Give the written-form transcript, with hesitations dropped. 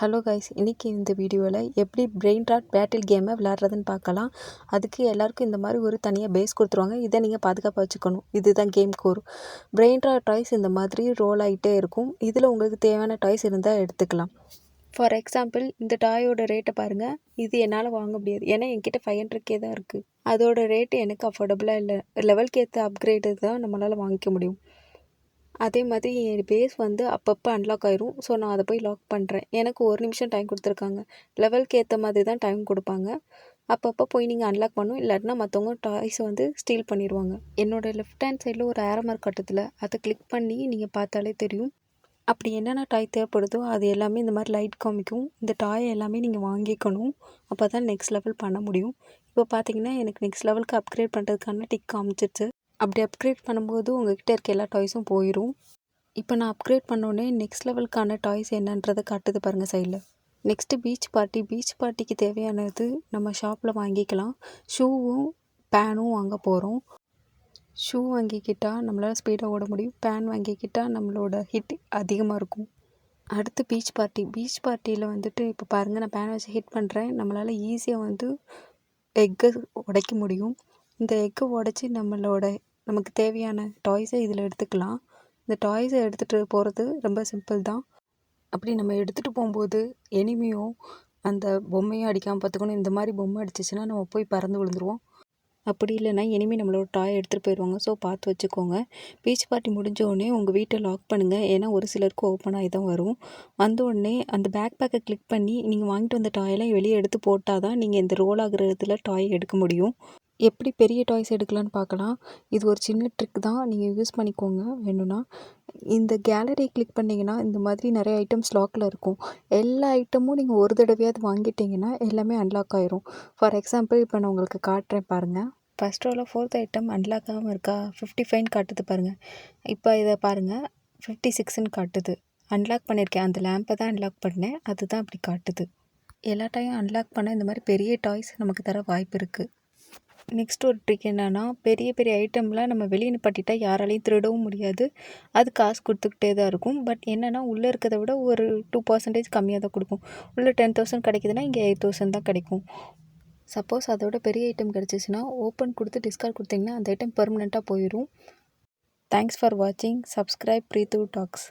Hello guys, இன்றைக்கி இந்த வீடியோவில் எப்படி பிரெயின் ராட் பேட்டில் கேமை விளையாடுறதுன்னு பார்க்கலாம். அதுக்கு எல்லாருக்கும் இந்த மாதிரி ஒரு தனியாக பேஸ் கொடுத்துருவாங்க. இதை நீங்கள் பாதுகாப்பாக வச்சுக்கணும். இதுதான் game core. Brain rot toys இந்த மாதிரி ரோல் ஆகிட்டே இருக்கும். இதில் உங்களுக்கு தேவையான டாய்ஸ் இருந்தால் எடுத்துக்கலாம். ஃபார் எக்ஸாம்பிள், இந்த டாயோட ரேட்டை பாருங்கள். இது என்னால் வாங்க முடியாது, ஏன்னா என்கிட்ட 500K தான் இருக்குது. அதோட ரேட்டு எனக்கு அஃபோர்டபுளாக இல்லை. லெவலுக்கு ஏற்ற அப்கிரேடு தான் நம்மளால் வாங்கிக்க முடியும். அதே மாதிரி என் பேஸ் வந்து அப்பப்போ அன்லாக் ஆயிரும். ஸோ நான் அதை போய் லாக் பண்ணுறேன். எனக்கு 1 நிமிஷம் டைம் கொடுத்துருக்காங்க. லெவலுக்கு ஏற்ற மாதிரி தான் டைம் கொடுப்பாங்க. அப்பப்போ போய் நீங்கள் அன்லாக் பண்ணணும். இல்லாட்டினா மற்றவங்க டாய்ஸை வந்து ஸ்டீல் பண்ணிடுவாங்க. என்னோடய லெஃப்ட் ஹேண்ட் சைடில் ஒரு ஆரோ மார்க் கட்டத்தில் அதை கிளிக் பண்ணி நீங்கள் பார்த்தாலே தெரியும். அப்படி என்னென்ன டாய் தேவைப்படுதோ அது எல்லாமே இந்த மாதிரி லைட் காமிக்கும். இந்த டாய் எல்லாமே நீங்கள் வாங்கிக்கணும். அப்போ தான் நெக்ஸ்ட் லெவல் பண்ண முடியும். இப்போ பார்த்தீங்கன்னா எனக்கு நெக்ஸ்ட் லெவலுக்கு அப்கிரேட் பண்ணுறதுக்கான டிக் காமிச்சிருச்சு. அப்படி அப்கிரேட் பண்ணும்போது உங்கள்கிட்ட இருக்க எல்லா டாய்ஸும் போயிடும். இப்போ நான் அப்கிரேட் பண்ணோடனே நெக்ஸ்ட் லெவலுக்கான டாய்ஸ் என்னன்றதை காட்டுது பாருங்கள் சைடில். நெக்ஸ்ட்டு பீச் பார்ட்டிக்கு தேவையானது நம்ம ஷாப்பில் வாங்கிக்கலாம். ஷூவும் பேனும் வாங்க போகிறோம். ஷூ வாங்கிக்கிட்டால் நம்மளால் ஸ்பீடாக ஓட முடியும். பேன் வாங்கிக்கிட்டால் நம்மளோட ஹிட் அதிகமாக இருக்கும். அடுத்து பீச் பார்ட்டியில் வந்துட்டு இப்போ பாருங்கள், நான் பேனை வச்சு ஹிட் பண்ணுறேன். நம்மளால் ஈஸியாக வந்து எக்கை உடைக்க முடியும். இந்த எக்கை உடச்சி நமக்கு தேவையான டாய்ஸை இதில் எடுத்துக்கலாம். இந்த டாய்ஸை எடுத்துகிட்டு போகிறது ரொம்ப சிம்பிள் தான். அப்படி நம்ம எடுத்துகிட்டு போகும்போது எனிமியோ அந்த பொம்மையும் அடிக்காமல் பார்த்துக்கணும். இந்த மாதிரி பொம்மை அடிச்சிச்சுன்னா நம்ம போய் பறந்து விழுந்துருவோம். அப்படி இல்லைன்னா எனிமி நம்மளோட டாய் எடுத்துகிட்டு போயிடுவாங்க. ஸோ பார்த்து வச்சுக்கோங்க. பீச் பார்ட்டி முடிஞ்சோடனே உங்கள் வீட்டை லாக் பண்ணுங்கள். ஏன்னா ஒரு சிலருக்கு ஓப்பன் ஆகி தான் வரும். வந்தோடனே அந்த பேக் பேக்கை கிளிக் பண்ணி நீங்கள் வாங்கிட்டு வந்த டாயெல்லாம் வெளியே எடுத்து போட்டால் தான் நீங்கள் இந்த ரோல் ஆகிற இடத்துல டாய் எடுக்க முடியும். எப்படி பெரிய டாய்ஸ் எடுக்கலான்னு பார்க்கலாம். இது ஒரு சின்ன ட்ரிக் தான், நீங்கள் யூஸ் பண்ணிக்கோங்க வேணும்னா. இந்த கேலரி கிளிக் பண்ணிங்கன்னா இந்த மாதிரி நிறைய ஐட்டம்ஸ் லாக்கில் இருக்கும். எல்லா ஐட்டமும் நீங்கள் ஒரு தடவையாவது வாங்கிட்டிங்கன்னா எல்லாமே அன்லாக் ஆயிரும். ஃபார் எக்ஸாம்பிள் இப்போ நான் உங்களுக்கு காட்டுறேன் பாருங்கள். ஃபஸ்ட் ரோவில் 4th ஐட்டம் அன்லாக் ஆகாமல் இருக்கா? 55 காட்டுது பாருங்கள். இப்போ இதை பாருங்கள், 56ன்னு காட்டுது. அன்லாக் பண்ணியிருக்கேன். அந்த லேம்பை தான் அன்லாக் பண்ணேன், அதுதான் அப்படி காட்டுது. எல்லா டாயும் அன்லாக் பண்ண இந்த மாதிரி பெரிய டாய்ஸ் நமக்கு தர வாய்ப்பு இருக்குது. நெக்ஸ்ட் ஒரு ட்ரிக் என்னென்னா, பெரிய பெரிய ஐட்டம்லாம் நம்ம வெளியே நிப்பாட்டிட்டா யாராலையும் திருடவும் முடியாது. அது காசு கொடுத்துக்கிட்டே தான் இருக்கும். பட் என்னென்னா, உள்ளே இருக்கிறத விட ஒரு 2% கம்மியாக தான் கொடுக்கும். உள்ளே 10,000 கிடைக்குதுன்னா இங்கே 8,000 தான் கிடைக்கும். சப்போஸ் அதோட பெரிய ஐட்டம் கிடச்சிச்சின்னா ஓப்பன் கொடுத்து டிஸ்கார்ட் கொடுத்தீங்கன்னா அந்த ஐட்டம் பெர்மனெண்ட்டாக போயிடும். தேங்க்ஸ் ஃபார் வாட்சிங். Subscribe Preethu tax.